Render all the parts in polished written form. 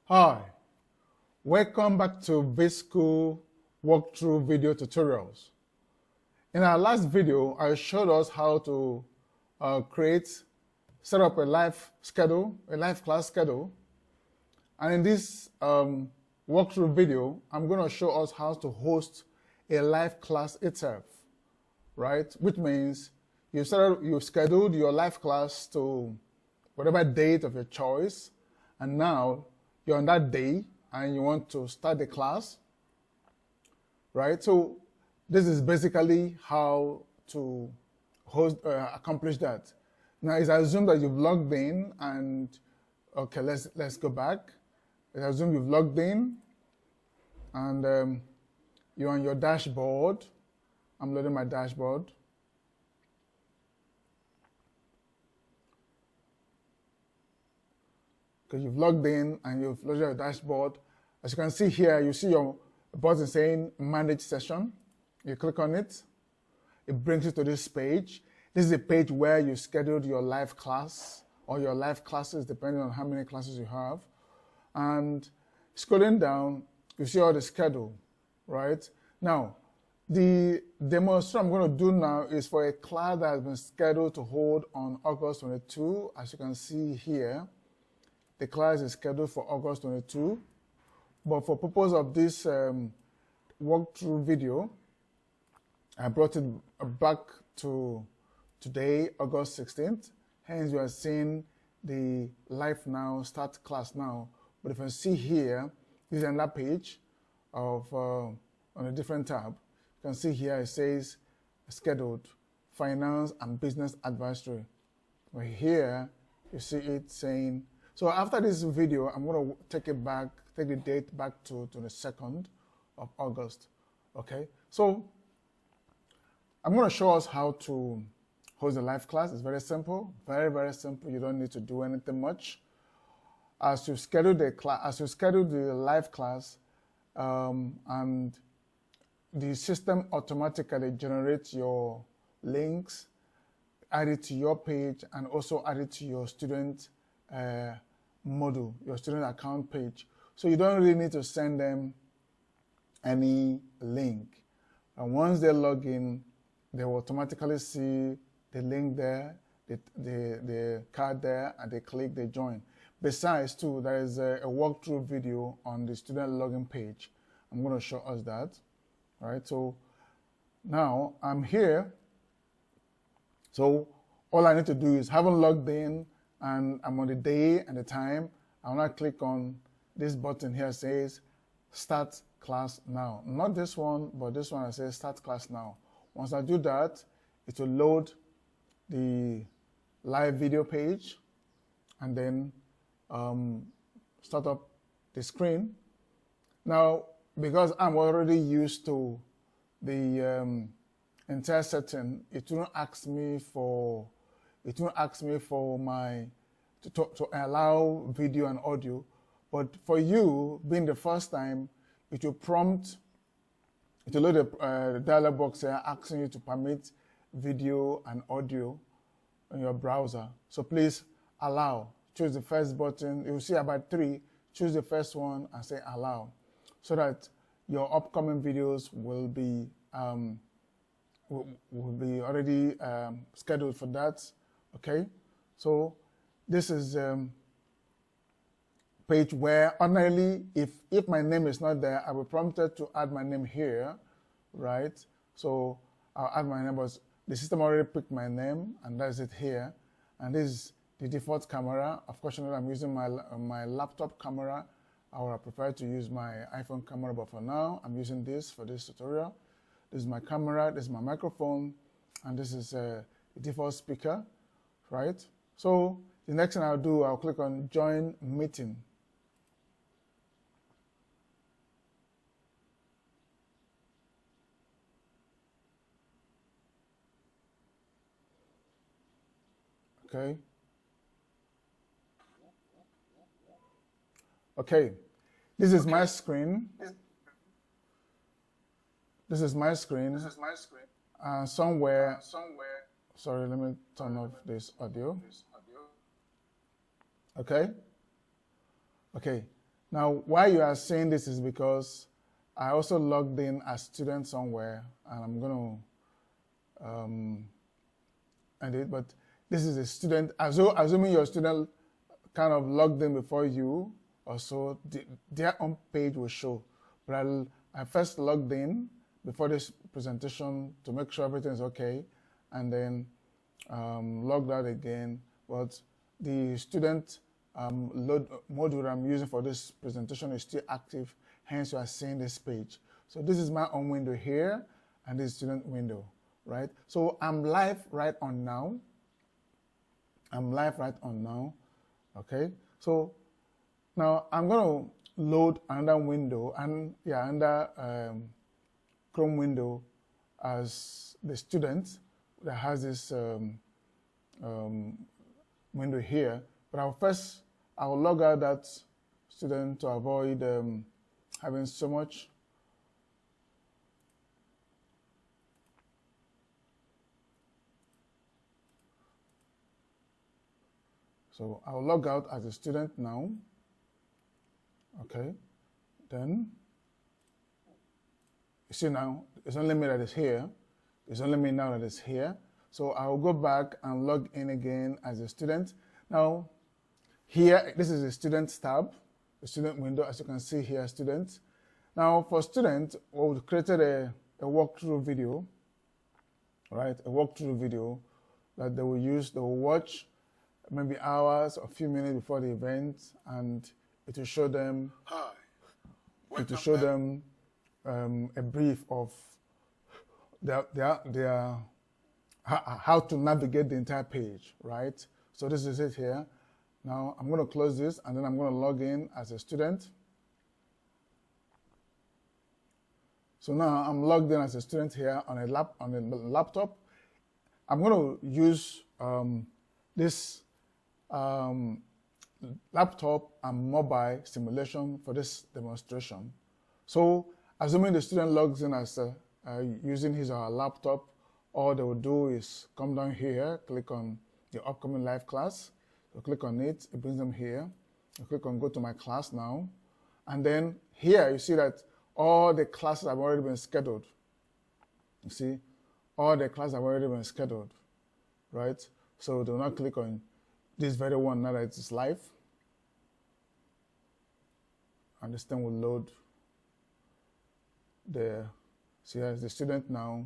Hi, welcome back to vSkul walkthrough video tutorials. In our last video, I showed us how to set up a live class schedule. And in this walkthrough video, I'm going to show us how to host a live class itself, right? Which means you've scheduled your live class to whatever date of your choice, and now you're on that day and you want to start the class, right? So this is basically how to accomplish that. Now it's assumed that you've logged in, and okay, let's go back. It's assumed you've logged in and you're on your dashboard. I'm loading my dashboard. Okay, you've logged in and you've loaded your dashboard. As you can see here, you see your button saying Manage Session. You click on it. It brings you to this page. This is a page where you scheduled your live class or your live classes, depending on how many classes you have. And scrolling down, you see all the schedule, right? Now, the demonstration I'm going to do now is for a class that has been scheduled to hold on August 22. As you can see here, the class is scheduled for August 22, but for purpose of this walkthrough video, I brought it back to today, August 16th. Hence, you are seeing the live now, start class now. But if you see here, this is another page of on a different tab. You can see here it says scheduled finance and business advisory. But here you see it saying. So after this video, I'm going to take the date back to the 2nd of August, okay? So I'm going to show us how to host a live class. It's very simple, very, very simple. You don't need to do anything much. As you schedule the live class, and the system automatically generates your links, add it to your page, and also add it to your student module, your student account page. So you don't really need to send them any link. And once they log in, they will automatically see the link there, the card there, and they click, they join. Besides, too, there is a walkthrough video on the student login page. I'm going to show us that. All right, so now I'm here. So all I need to do is haven't logged in, and I'm on the day and the time. I want to click on this button here, says Start Class Now. Not this one, but this one that says Start Class Now. Once I do that, it will load the live video page and then start up the screen. Now, because I'm already used to the entire setting, it won't ask me for to allow video and audio. But for you, being the first time, it will load the dialog box here asking you to permit video and audio on your browser. So please allow. Choose the first button. You'll see about 3. Choose the first one and say allow, so that your upcoming videos will be already scheduled for that. Okay, so this is page where ordinarily, if my name is not there, I will be prompted to add my name here, right? So I'll add my name, but the system already picked my name, and that's it here. And this is the default camera. Of course, you know I'm using my laptop camera. I would have preferred to use my iPhone camera, but for now, I'm using this for this tutorial. This is my camera, this is my microphone, and this is the default speaker, right? So the next thing I'll do, I'll click on Join Meeting. Okay. Okay, this is my screen. This is my screen. Somewhere. Sorry, let me turn off this audio. Okay. Okay. Now, why you are seeing this is because I also logged in as student somewhere, and I'm going to end it. But this is a student, assuming your student kind of logged in before you, or so their own page will show. But I first logged in before this presentation to make sure everything is okay, and then logged out again. But the student load module I'm using for this presentation is still active, hence you are seeing this page. So this is my own window here, and this student window, right? So I'm live right on now. I'm live right on now, okay? So now I'm going to load another window, and another Chrome window as the student that has this window here. But I'll log out that student to avoid having so much. So I'll log out as a student now. Okay, then you see now it's only me that is here. It's only me now that is here. So I'll go back and log in again as a student. Now here, this is a student tab, the student window, as you can see here, students. Now for students, we created a walkthrough video, right? A walkthrough video that they will use, they will watch maybe hours or a few minutes before the event, and it will show them, a brief of how to navigate the entire page, right? So this is it here. Now I'm going to close this, and then I'm going to log in as a student. So now I'm logged in as a student here on a laptop. I'm going to use this laptop and mobile simulation for this demonstration. So assuming the student logs in as using his or her laptop, all they will do is come down here, click on the upcoming live class. So click on it, it brings them here. You click on go to my class now. And then here you see that all the classes have already been scheduled. You see, all the classes have already been scheduled, right? So do not click on this very one now that it is live. And this thing will load there. So here's the student now.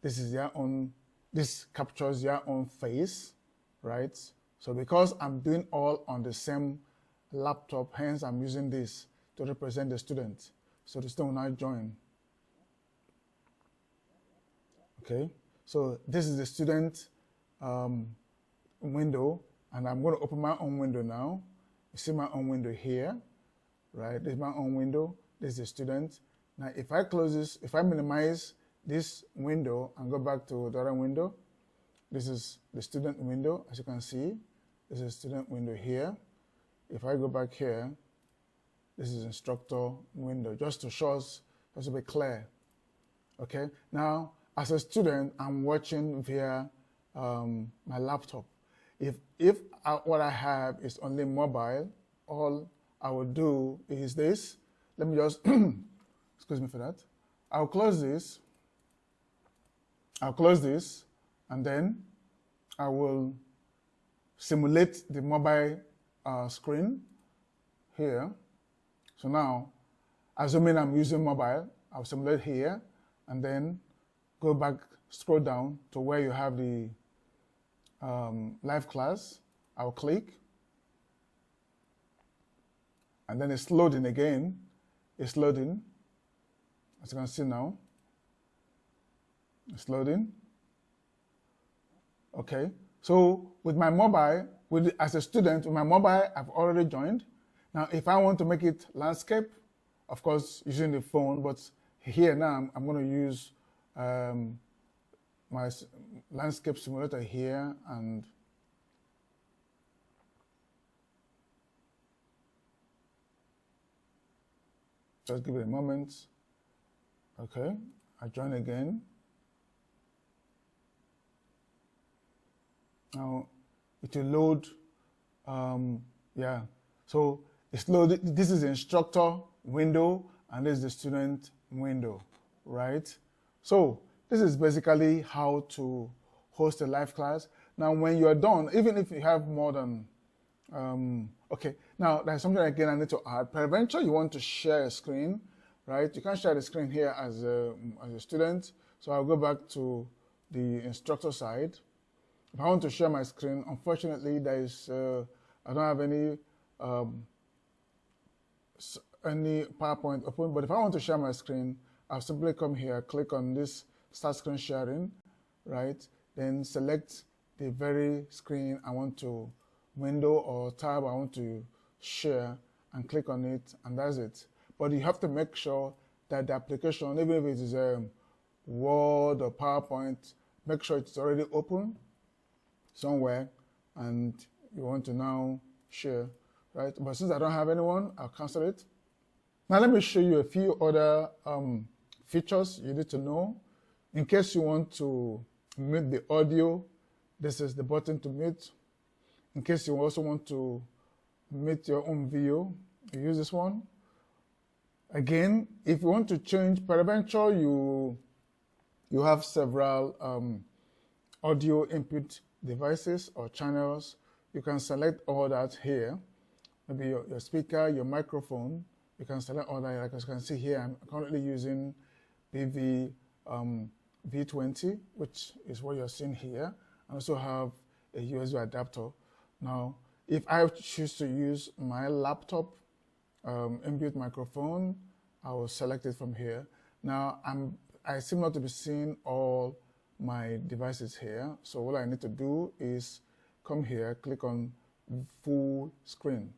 This is their own, this captures their own face, right? So because I'm doing all on the same laptop, hence I'm using this to represent the student. So the student will now join. Okay, so this is the student window, and I'm going to open my own window now. You see my own window here, right? This is my own window. This is the student. Now, if I close this, if I minimize this window and go back to the other window, this is the student window, as you can see. This is student window here. If I go back here, this is instructor window, just to show us, just to be clear. Okay, now as a student, I'm watching via my laptop. If what I have is only mobile, all I will do is this. Let me just, excuse me for that. I'll close this, and then I will simulate the mobile screen here. So now, assuming I'm using mobile, I'll simulate here, and then go back, scroll down to where you have the live class. I'll click, and then it's loading again. It's loading, as you can see now. It's loading. Okay, so with my mobile, as a student, with my mobile, I've already joined. Now, if I want to make it landscape, of course, using the phone, but here now, I'm going to use my landscape simulator here, and just give it a moment. Okay, I join again. Now, it will load, so It's loaded. This is the instructor window, and this is the student window, right? So this is basically how to host a live class. Now, when you're done, even if you have more than, okay, now there's something again I need to add. Peradventure, you want to share a screen, right? You can't share the screen here as a student. So I'll go back to the instructor side. If I want to share my screen, unfortunately, there is, I don't have any PowerPoint open, but if I want to share my screen, I'll simply come here, click on this start screen sharing, right? Then select the very screen I want to window or tab I want to share and click on it, and that's it. But you have to make sure that the application, even if it is Word or PowerPoint, make sure it's already open somewhere and you want to now share, right? But since I don't have anyone, I'll cancel it. Now let me show you a few other features you need to know. In case you want to mute the audio, this is the button to mute. In case you also want to mute your own video, you use this one. Again, if you want to change, peradventure, you have several audio input devices or channels. You can select all that here. Maybe your speaker, your microphone. You can select all that. Like as you can see here, I'm currently using PV V20, which is what you're seeing here. I also have a USB adapter. Now, if I choose to use my laptop inbuilt microphone, I will select it from here. Now, I seem not to be seeing all my devices here. So what I need to do is come here, click on full screen.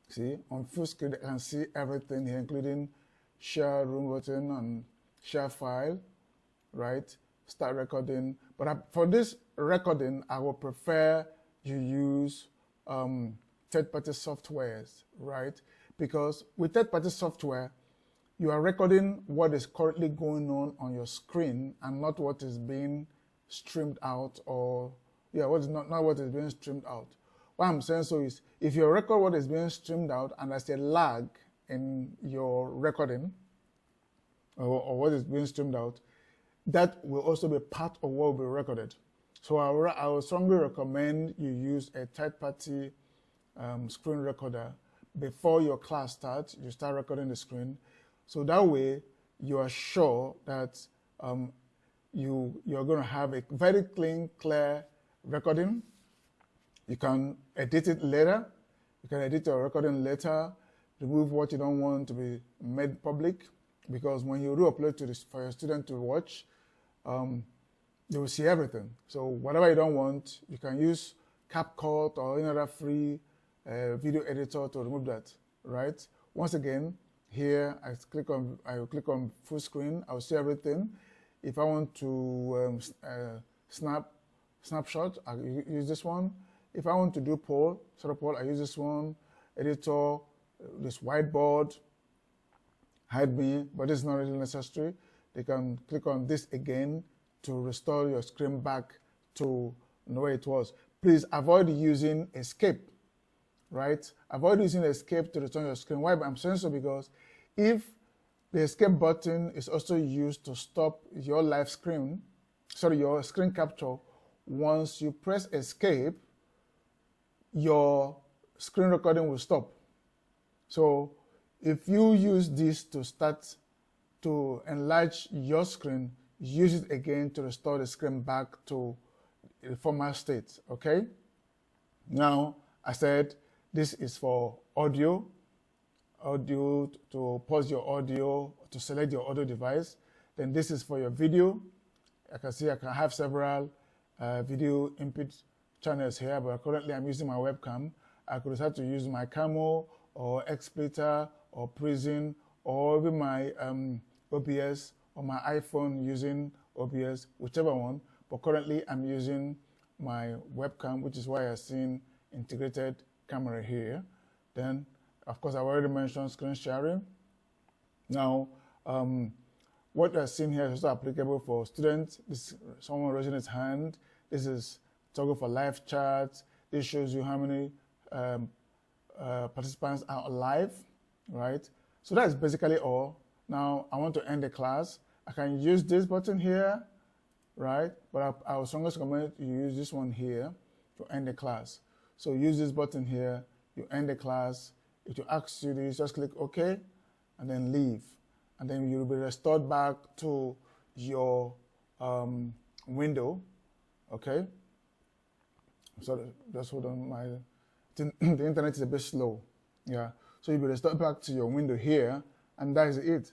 See, on full screen, I can see everything here, including share room button and share file, right? Start recording. But for this recording, I would prefer you use third-party softwares, right? Because with third-party software, you are recording what is currently going on your screen and not what is being streamed out, or what is not what is being streamed out. What I'm saying so is, if you record what is being streamed out and there's a lag in your recording or what is being streamed out, that will also be part of what will be recorded. So I would strongly recommend you use a third-party screen recorder before your class starts. You start recording the screen, so that way you are sure that you're going to have a very clean, clear recording. You can edit it later. You can edit your recording later, remove what you don't want to be made public, because when you re-upload to this for your student to watch, they will see everything. So whatever you don't want, you can use CapCut or any other free video editor to remove that, right? Once again, here I will click on full screen. I will see everything. If I want to snapshot, I use this one. If I want to do poll, I use this one. Editor, this whiteboard, hide me, but it's not really necessary. They can click on this again to restore your screen back to the way it was. Please avoid using escape, right? Avoid using escape to return your screen. Why I'm saying so? Because if the escape button is also used to stop your live screen, your screen capture, once you press escape, your screen recording will stop. So if you use this to enlarge your screen, use it again to restore the screen back to the former state, okay? Now, I said this is for audio to pause your audio, to select your audio device. Then this is for your video. I can see I can have several video input channels here, but currently I'm using my webcam. I could decide to use my Camo or XSplitter or Prism or even my OBS or my iPhone using OBS, whichever one. But currently I'm using my webcam, which is why you're seeing integrated camera here. Then, of course, I've already mentioned screen sharing. Now, what you're seeing here is also applicable for students. This someone raising his hand. This is toggle for live chat. This shows you how many participants are live, right? So that's basically all. Now I want to end the class. I can use this button here, right? But I would strongly recommend you use this one here to end the class. So use this button here, you end the class. If you ask you this, just click OK, and then leave. And then you'll be restored back to your window, okay? So just hold on, the internet is a bit slow, yeah. So you'll be restored back to your window here, and that is it.